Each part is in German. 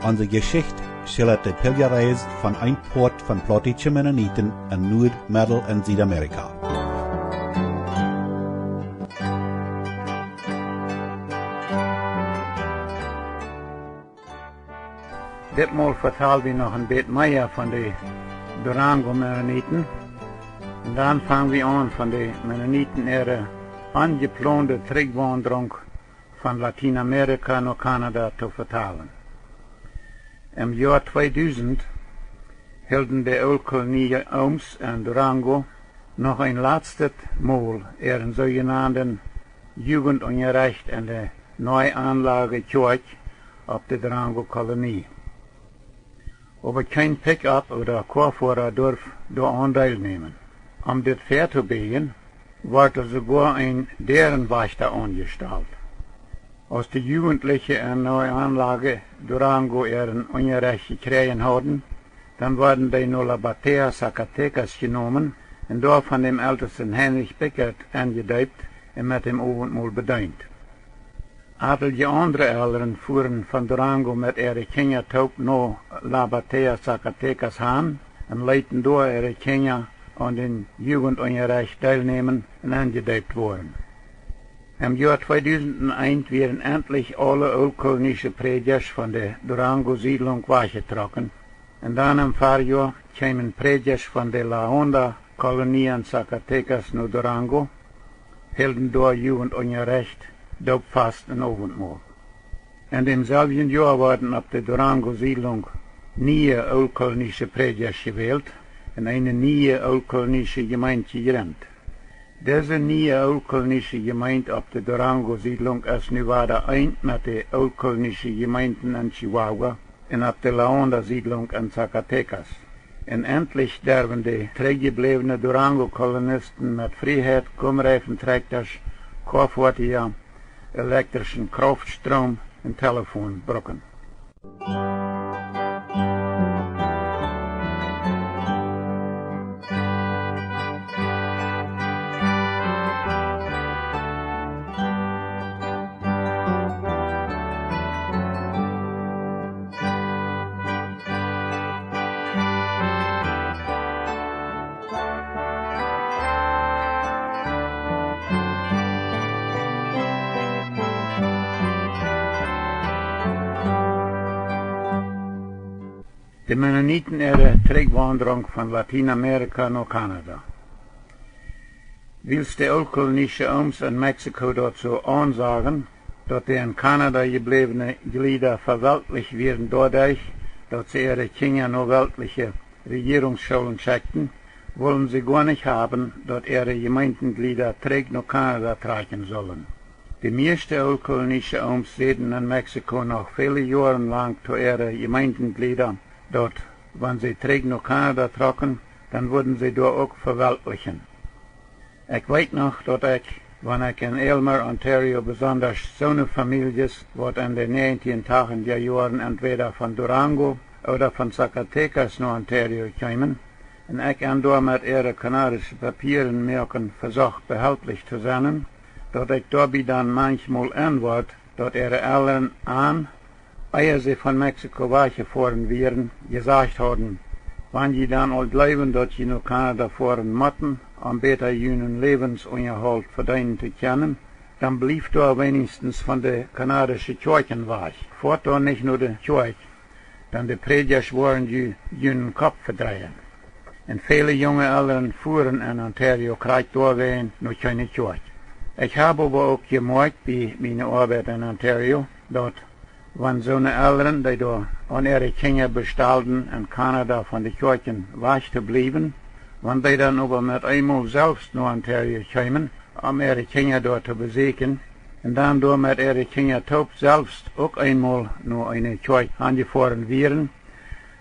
Onze Geschicht schildert die Pilgerreis von ein Port von Plautdietsche Mennoniten in Noord-, Mittel- en Südamerika. Ditmaal vertellen wir noch ein bisschen mehr von den Durango-Mennoniten. Und dann fangen wir an, von den Mennoniten ihre angeplante Trigjwaundrung von Lateinamerika nach Kanada zu vertellen. Im Jahr 2000 hielten die Ölkolonie Oms in Durango noch ein letztes Mal ihren sogenannten Jugendunterricht in der Neuanlage Kirche auf der Durango-Kolonie. Aber kein Pick-up oder Chorfahrer darf daran teilnehmen. Um das fair wurde sogar ein Därenwächter angestellt. Als die Jugendlichen in der Neuanlage Durango ihren Unterricht gekriegt hatten, dann wurden die nach Plautdietsch Zacatecas genommen und dort von dem ältesten Heinrich Beckert angedeutet und mit dem Abendmahl bedient. Etliche andere Eltern fuhren von Durango mit ihren Kindern nach Plautdietsch Zacatecas hin und leiten dort ihre Kinder an den Jugendunterricht teilnehmen und angedeutet worden. Im Jahr 2001 werden endlich alle ölkolonische Predigers von der Durango-Siedlung weggetrokken. Und dann im Vorjahr kamen Predigers von der La Honda-Kolonie in Zacatecas nach Durango, hielten dort Jugendunterricht, Doopfast und Abendmahl. In demselben Jahr wurden auf der Durango-Siedlung 9 ölkolonische Predigers gewählt und eine neue ölkolonische Gemeinde gegründet. Diese neue ölkolonische Gemeinde auf der Durango-Siedlung ist nu wieder ein mit den ölkolonischen Gemeinden in Chihuahua und auf der La Honda-Siedlung in Zacatecas. Und endlich dürfen die zurückgebliebenen Durango-Kolonisten mit Freiheit, Kumreifenträgers, Kaufwartier, elektrischen Kraftstrom und Telefon brauchen. Die Mennoniten ihre Trigjwaundrung von Lateinamerika nach Kanada. Willst die ölkolonische Oms in Mexiko dazu ansagen, dass die in Kanada gebliebenen Glieder verweltlicht werden dadurch, dass sie ihre Kinder nur weltliche Regierungsschulen schickten, wollen sie gar nicht haben, dass ihre Gemeindenglieder zurück nach Kanada tragen sollen. Die meisten ölkolonische Oms sehen in Mexiko noch viele Jahre lang zu ihren Gemeindenglieder, dort, wenn sie zurück nach Kanada trocken, dann würden sie dort auch verweltlichen. Ich weiß noch, dass ich, wenn ich in Aylmer, Ontario, besonders so eine Familie, was in den 1980er Jahren entweder von Durango oder von Zacatecas nach Ontario kamen, und ich an dort mit ihren kanadischen Papieren merken versucht, behaltlich zu sein, dass ich dabei dann manchmal antwort, dass ihre Eltern an, ehe sie von Mexiko weggefahren wären, gesagt haben, wenn sie dann auch glauben, dass sie nach Kanada fahren müssen, um besser ihren Lebensunterhalt verdienen zu können, dann blieb da wenigstens von der kanadischen Kirchen weg. Fort da nicht nur die Kirche, dann die Predigers wollen die ihren Kopf verdrehen. Und viele junge Eltern fuhren in Ontario kriegt durchwehen noch keine Kirche. Ich habe aber auch gemerkt bei meiner Arbeit in Ontario, dass wenn so eine Eltern, die da an ihre Kinder bestellten, in Kanada von den Kirchen weg zu bleiben, wenn die dann aber mit einmal selbst nach Ontario kamen, um ihre Kinder dort zu besuchen, und dann dort mit ihren Kindern taub selbst auch einmal nach einer Kirche angefahren wären,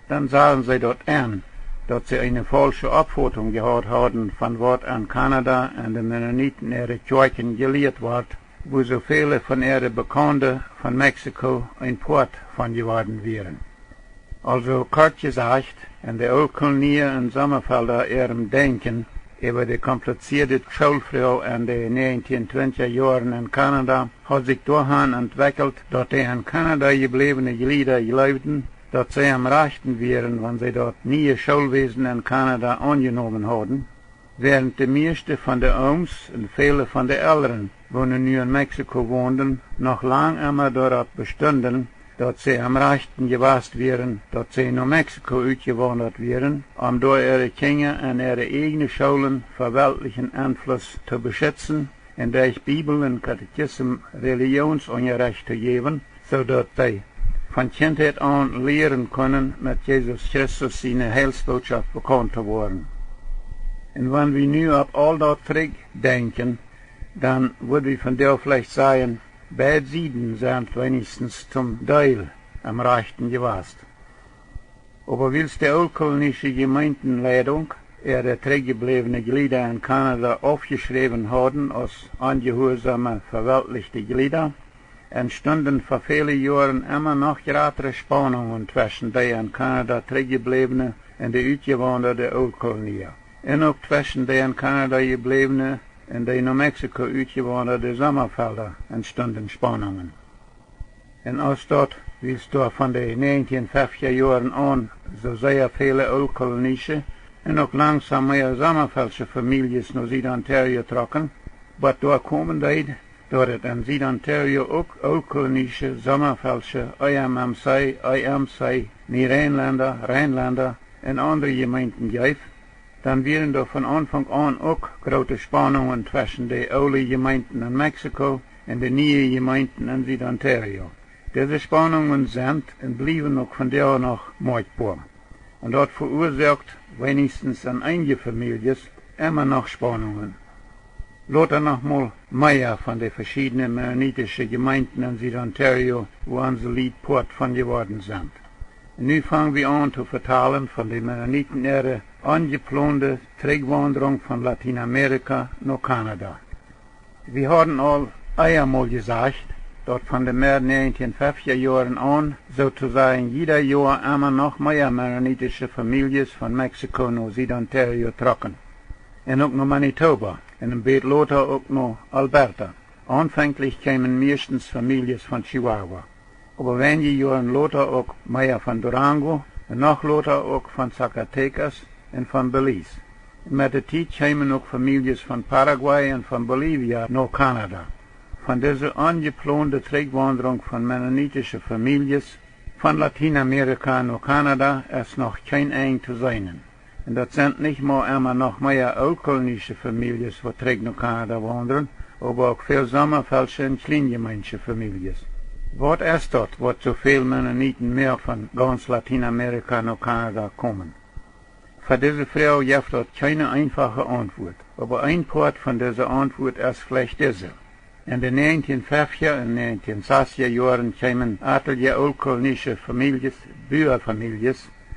dann sahen sie dort an, dass sie eine falsche Abfassung gehabt hatten von was in Kanada und den Mennoniten ihre Kirchen gelehrt wird, wo so viele von ihren Bekannten von Mexiko ein Port von geworden wären. Also kurz gesagt, in der Ölkolonie in Sommerfelder ihrem Denken über die komplizierte Schulfrau in den 1920er Jahren in Kanada hat sich dahin entwickelt, dass die in Kanada gebliebenen Glieder glaubten, dass sie am rechten wären, wenn sie dort nie Schulwesen in Kanada angenommen hatten, während die meisten von den Oms und viele von den Älteren, die nun in Mexiko wohnten, noch lang immer dort bestanden, dass sie am rechten gewasst wären, dass sie nach Mexiko ausgewandert wären, um durch ihre Kinder und ihre eigenen Schulen vor weltlichen Einfluss zu beschützen, und durch Bibel und Katechismus Religionsunterricht zu geben, so dass sie von Kindheit an lehren können, mit Jesus Christus seine Heilsbotschaft bekannt zu werden. Und wenn wir nu auf all das zurückdenken, dann würden wir von der vielleicht sagen, beide Seiten sind wenigstens zum Teil am rechten gewasst. Aber weil die urkolonische Gemeindenleitung ihre zurückgebliebenen Glieder in Kanada aufgeschrieben haben als angehorsame, verweltlichte Glieder, entstanden vor vielen Jahren immer noch größere Spannungen zwischen den in Kanada zurückgebliebenen und den ausgewanderten Urkolonien. Und auch zwischen den in Kanada gebliebenen in den nach Mexiko ausgewanderten Sommerfelder entstanden Spannungen. Und als dort, wie es da von den 1950er Jahren an, so sehr viele urkolonische und auch langsam mehr sommerfeldsche Familien nach Südontario trocken, was da kommen deed, dat het in Südontario auch urkolonische, sommerfeldsche, IMC, Rheinländer und andere Gemeinden gibt, dann wären da von Anfang an auch große Spannungen zwischen den alten Gemeinden in Mexiko und den neuen Gemeinden in Südontario. Diese Spannungen sind und bleiben auch von der noch merkbar. Und das verursacht wenigstens in einigen Familien immer noch Spannungen. Lothar noch mal mehr von den verschiedenen mennonitischen Gemeinden in Südontario, wo unsere Liedport von geworden sind. Und nun fangen wir an zu vertalen von den Mennoniten ihre angeplante Trigjwaundrung von Lateinamerika nach Kanada. Wir haben einmal gesagt, dass von den mehr 1950er Jahren an sozusagen jeder Jahr immer noch mehr mennonitische Familien von Mexiko nach Südontario trocken. Und auch nach Manitoba, und im Beet Lothar auch nach Alberta. Anfänglich kamen meistens Familien von Chihuahua. Aber wenige Jahre Lothar auch mehr von Durango, und nach Lothar auch von Zacatecas und von Belize. Und mit der Zeit kamen auch Familien von Paraguay und von Bolivia nach Kanada. Von dieser angeplante Trigjwaundrung von mennonitischen Familien von Lateinamerika nach Kanada ist noch kein Ende zu sein. Und das sind nicht mal immer noch mehr urkolonische Familien, die zurück nach Kanada wandern, aber auch viel sommerfeldsche und kleingemeinsche Familien. Was ist das, was so viele Mennoniten mehr von ganz Lateinamerika nach Kanada kommen? Für diese Frau gibt es keine einfache Antwort, aber ein Part von dieser Antwort ist vielleicht diese. In den 1950er und 1960er Jahren kamen etliche urkolonische Familien, Bauernfamilien,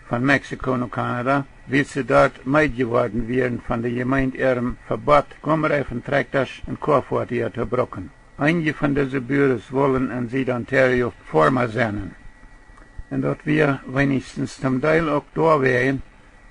von Mexiko nach Kanada, weil sie dort meid geworden wären von der Gemeinde ihrem Verbot, Komreifen, Traktor und Kohrfortier zu brücken. Einige von diesen Bauern wollen in Südontario Former sein. Und dort wir wenigstens zum Teil auch da wären,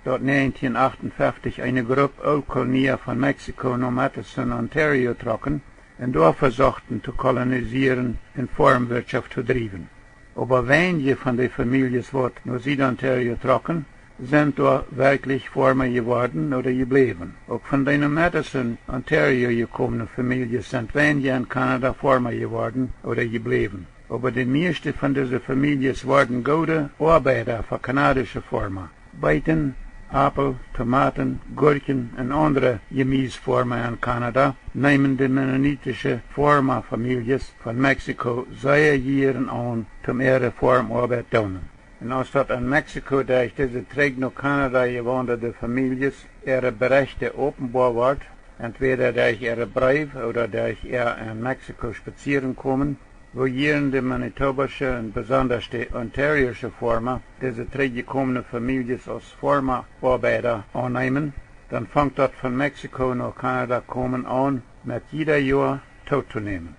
dort 1958 eine Gruppe Urkolonier von Mexiko nach Madison, Ontario trocken und dort versuchten zu kolonisieren und Formwirtschaft zu treiben. Aber wenige von den Familien, die nach Südontario trocken, sind da wirklich Former geworden oder geblieben. Auch von den Madison, Ontario gekommenen Familien sind wenige in Kanada Former geworden oder geblieben. Aber die meisten von diesen Familien wurden gute Arbeiter für kanadische Former. Beeten, Apfel, Tomaten, Gurken und andere Gemüseformen in Kanada nehmen die mennonitische Formerfamilien von Mexiko sehr Jahren an, um ihre Formarbeit zu tun. Und als dort in Mexiko durch diese Träg nach Kanada gewanderte Familien ihre Berechte offenbar wird, entweder durch ihre Brief oder durch ihr in Mexiko spazieren kommen, wo jeden die manitobische und besonders die ontarioische Former diese zurückgekommene Familien als Formerarbeiter annehmen, dann fängt dort von Mexiko nach Kanada kommen an, mit jeder Jahr Tod zu nehmen.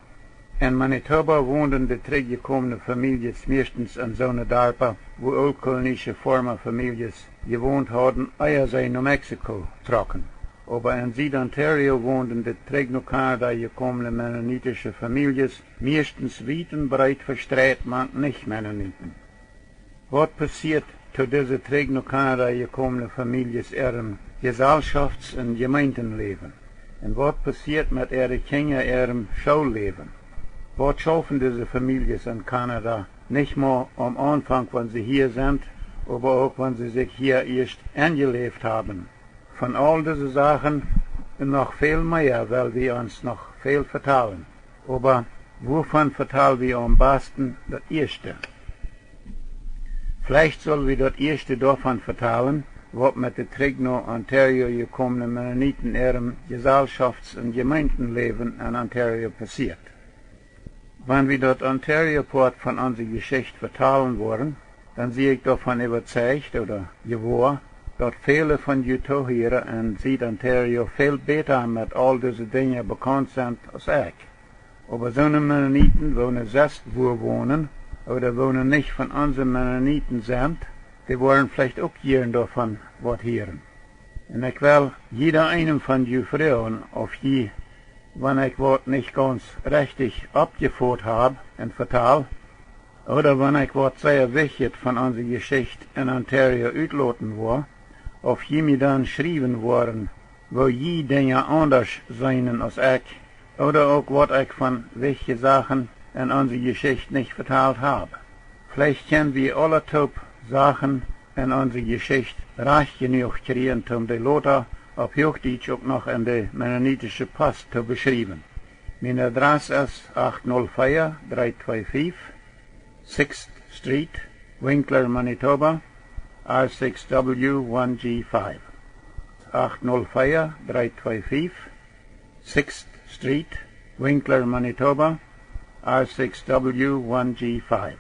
In Manitoba wohnen die zurückgekommene Familien meistens in so einer Dorpen, wo urkolonische Formerfamilien gewohnt haben, ehe sie nach Mexiko trocken. aber in Süd-Ontario woonden de Trigjwaundrung gekommene mennonitische Families meistens weit und breit verstreut mit Nicht-Mennoniten. Was passiert zu diese Trigjwaundrung gekommene Families ihrem Gesellschafts- und Gemeindenleben? Und was passiert mit ihren Kindern ihrem Schulleben? Was schaffen diese Families in Kanada nicht nur am Anfang, wenn sie hier sind, aber auch wenn sie sich hier erst eingelebt haben? Von all diese Sachen noch viel mehr, weil wir uns noch viel vertalen. Aber wovon vertalen wir am besten das Erste? Vielleicht sollen wir das Erste davon vertalen, was mit den Trigjwaundrung gekommenen Mennoniten ihrem Gesellschafts- und Gemeindenleben in Ontario passiert. Wenn wir das Ontario-Part von unserer Geschichte vertalen wollen, dann sehe ich davon überzeugt oder gewahr, dass viele von Utah hier in Süd-Ontario viel besser mit all diese Dinge bekannt sind als ich. Aber so eine Mennoniten, wo ne selbst wo wohnen, oder wo ne nicht von unseren Mennoniten sind, die wollen vielleicht auch hier davon was hören. Und ich will jeder einem von die Frauen, auf je, wenn ich was nicht ganz richtig abgeführt habe und vertal, oder wenn ich was sehr wichtig von unserer Geschichte in Ontario utloten war, auf je mir dann schreiben worden, wo je Dinge anders seien als ich, oder auch was ich von wichtigen Sachen in unserer Geschichte nicht vertalt habe. Vielleicht können wir alle Top Sachen in unserer Geschichte reich genug kriegen, um die Lothar auf Plautdietsch auch noch in die mennonitische Post zu beschreiben. Meine Adresse ist 804 325 6th Street, Winkler, Manitoba, R6W1G5. 804 325 6th Street, Winkler, Manitoba, R6W1G5.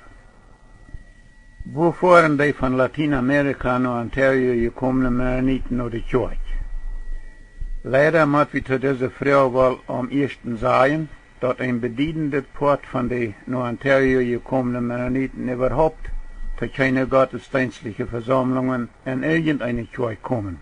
Wo fuhren die von Lateinamerika nach Ontario gekommenen Mennoniten naar de Kirche? Leider moet we zu dieser Frau wohl am ersten sagen, dass ein bedienender Port von den nach Ontario gekommenen Mennoniten überhaupt zu keine gottesdienstlichen Versammlungen in irgendeine Kirche kommen.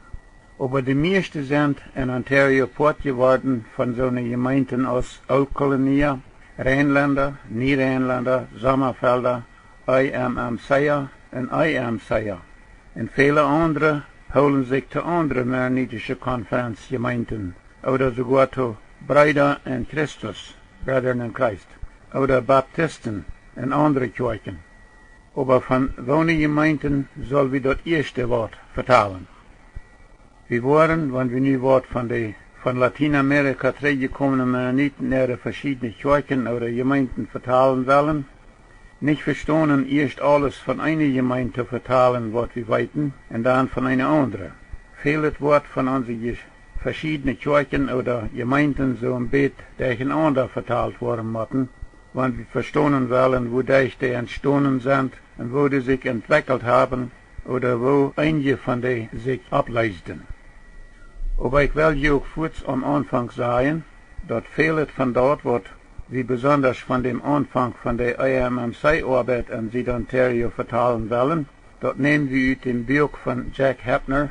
Aber die meisten sind in Ontario Port geworden von so einer Gemeinden aus Oldkolonie, Rheinländer, Niederrheinländer, Sommerfelder, IMMC'er und IMC'er. Und viele andere holen sich zu anderen mennonitische Konferenzgemeinden oder sogar zu Brüder in Christus, Brüdern in Christ, oder Baptisten in andere Kirchen. Aber von welchen Gemeinden soll wir das erste Wort vertalen? Wir wollen, wenn wir nu Wort von Lateinamerika zurückgekommenen Mennoniten ihre verschiedenen Kirchen oder Gemeinden vertalen wollen, nicht verstehen, erst alles von einer Gemeinde zu vertalen, was wir weiten, und dann von einer anderen. Fehlt Wort von unseren verschiedenen Kirchen oder Gemeinden so ein Bett durcheinander vertalt worden müssen, wenn wir verstehen wollen, wodurch die entstanden sind und wo die sich entwickelt haben oder wo einige von denen sich ableisten. Aber ich will je auch kurz am Anfang sagen, dass fehlt von dort, was wie besonders von dem Anfang von der IMMC-Arbeit in Süd-Ontario vertalen wollen, dort nehmen wir aus dem Buch von Jack Hepner,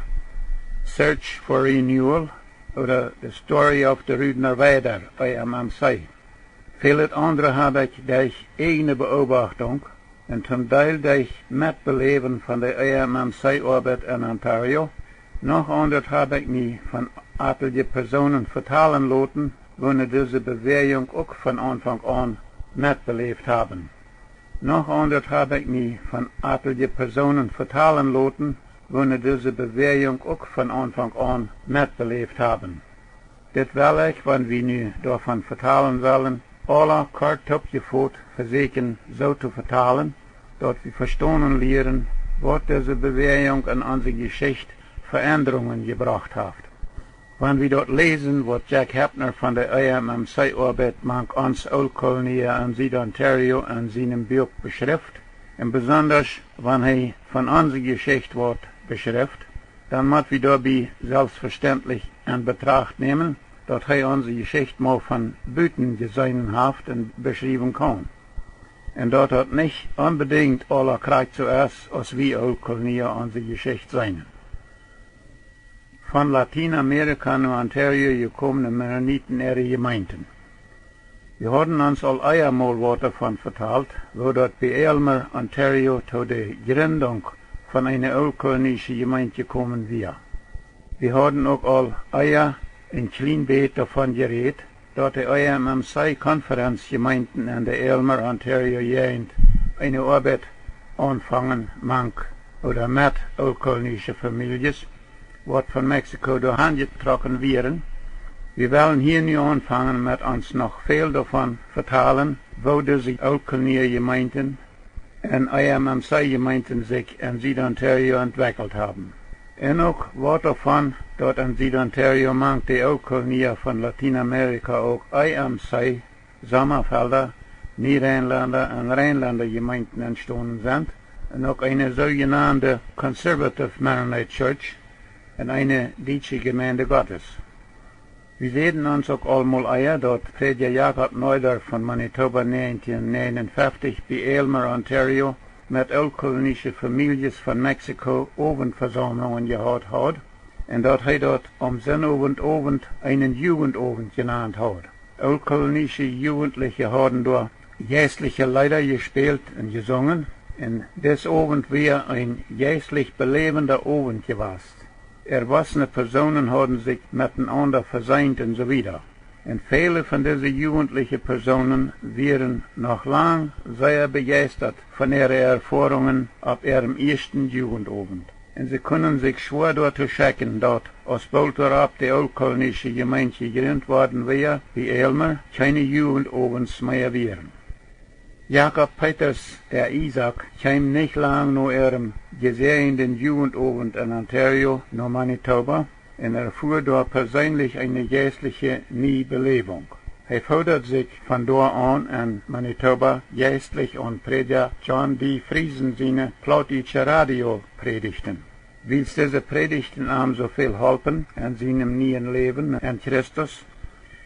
Search for Renewal, oder The Story of the Rüdener Weider, IMMC. Viele andere habe ich durch eigene Beobachtung und zum Teil durch Mitbeleben von der IMMC-Arbeit in Ontario, noch anders habe ich mich von etlichen Personen vertalen lassen, wo diese Bewegung auch von Anfang an mitbelebt haben. Noch anders habe ich mich von etlichen Personen vertalen lassen, wo diese Bewegung auch von Anfang an mitbelebt haben. Das will ich, wenn wir nu davon vertalen wollen, alle kort abgeführt versuchen so zu vertalen, dass wir verstehen lernen, was diese Bewegung in unsere Geschichte Veränderungen gebracht hat. Wenn wir dort lesen, was Jack Hepner von der IMMC-Arbeit manch uns Oldkolonie in Süd-Ontario in seinem Buch beschrift, und besonders wenn er von unserer Geschichte wird beschrift, dann muss wir dabei selbstverständlich in Betracht nehmen, dass er unsere Geschichte mal von Büten gesehen hat und beschreiben kann. Und dort hat nicht unbedingt aller Krieg zuerst, als wir Oldkolonie unsere Geschichte sein. von Latinamerika naar Ontario gekommene Mennoniten ihre Gemeinden. Wir haben uns al einmal Worte davon vertalt, wo dort bei Elmer, Ontario, zu der Gründung von einer oldkolonischen Gemeinde gekommen war. Wir haben auch al ein klein bisschen davon geredet, dort die IMMC-Konferenzgemeinden an der Elmer, Ontario Gegend eine Arbeit anfangen mag oder mit oldkolonische Familien, was von Mexiko durch angetrokken werden. Wir wollen hier nu anfangen mit uns noch viel davon vertalen, wo diese oldkolonische Gemeinden und IMMC-Gemeinden sich in Süd-Ontario entwickelt haben. Und auch was davon, dort in Süd-Ontario manch die Oldkolonie von Latinamerika auch IMC, Sommerfelder, Niederländer und Rheinländer Gemeinden entstanden sind, und auch eine sogenannte Conservative Mennonite Church und eine deutsche Gemeinde Gottes. Wir sehen uns auch einmal dort Prediger Jakob Neudorf von Manitoba 1959 bei Elmer, Ontario, mit oldkolonischen Familien von Mexiko Abendversammlungen gehabt hat, und dort dort Sinnabend einen Jugendabend genannt hat. Oldkolonische Jugendliche haben dort geistliche Lieder gespielt und gesungen, und des Abend war ein geistlich belebender Abend gewesen. Erwachsene Personen haben sich miteinander versöhnt und so weiter. Und viele von diesen jugendlichen Personen waren noch lang sehr begeistert von ihren Erfahrungen auf ihrem ersten Jugendabend. Und sie können sich schwer dort schicken, dort aus Bolterab die oldkolonische Gemeinde gegründet worden wäre, wie Elmer, keine Jugendabends mehr wären. Jakob Peters, der Isaac, kam nicht lang nach ihrem gesegneten Jugendabend in Ontario, nach Manitoba, und erfuhr dort persönlich eine geistliche Niebelebung. Er fordert sich von dort an in Manitoba geistlich und Prediger John D. Friesen seine Plautdietsche Radio predigten. Weil diese Predigten ihm so viel helfen in seinem neuen Leben in Christus,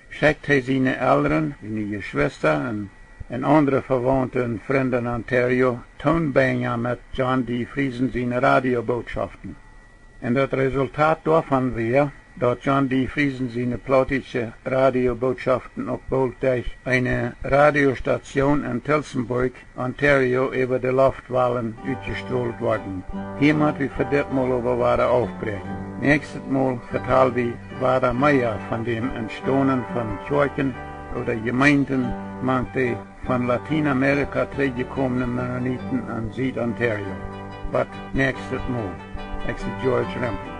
schickt er seine Eltern, seine Geschwister und andere Verwandte und Freunde in Ontario Tonbänger mit John D. Friesen seine Radiobotschaften. Und das Resultat davon war, dass John D. Friesen seine Plautdietsche Radiobotschaften auch bald durch eine Radiostation in Tillsonburg, Ontario, über die Luftwellen ausgestrahlt worden. Hier muss wir für das Mal aber weiter aufbrechen. Nächstes Mal vertellen wir weiter mehr von dem Entstehen von Kirchen oder Gemeinden, manche von Latinamerika zurückgekommenen Mennoniten an Süd-Ontario. But nächstes Mal. Next to George Rempel.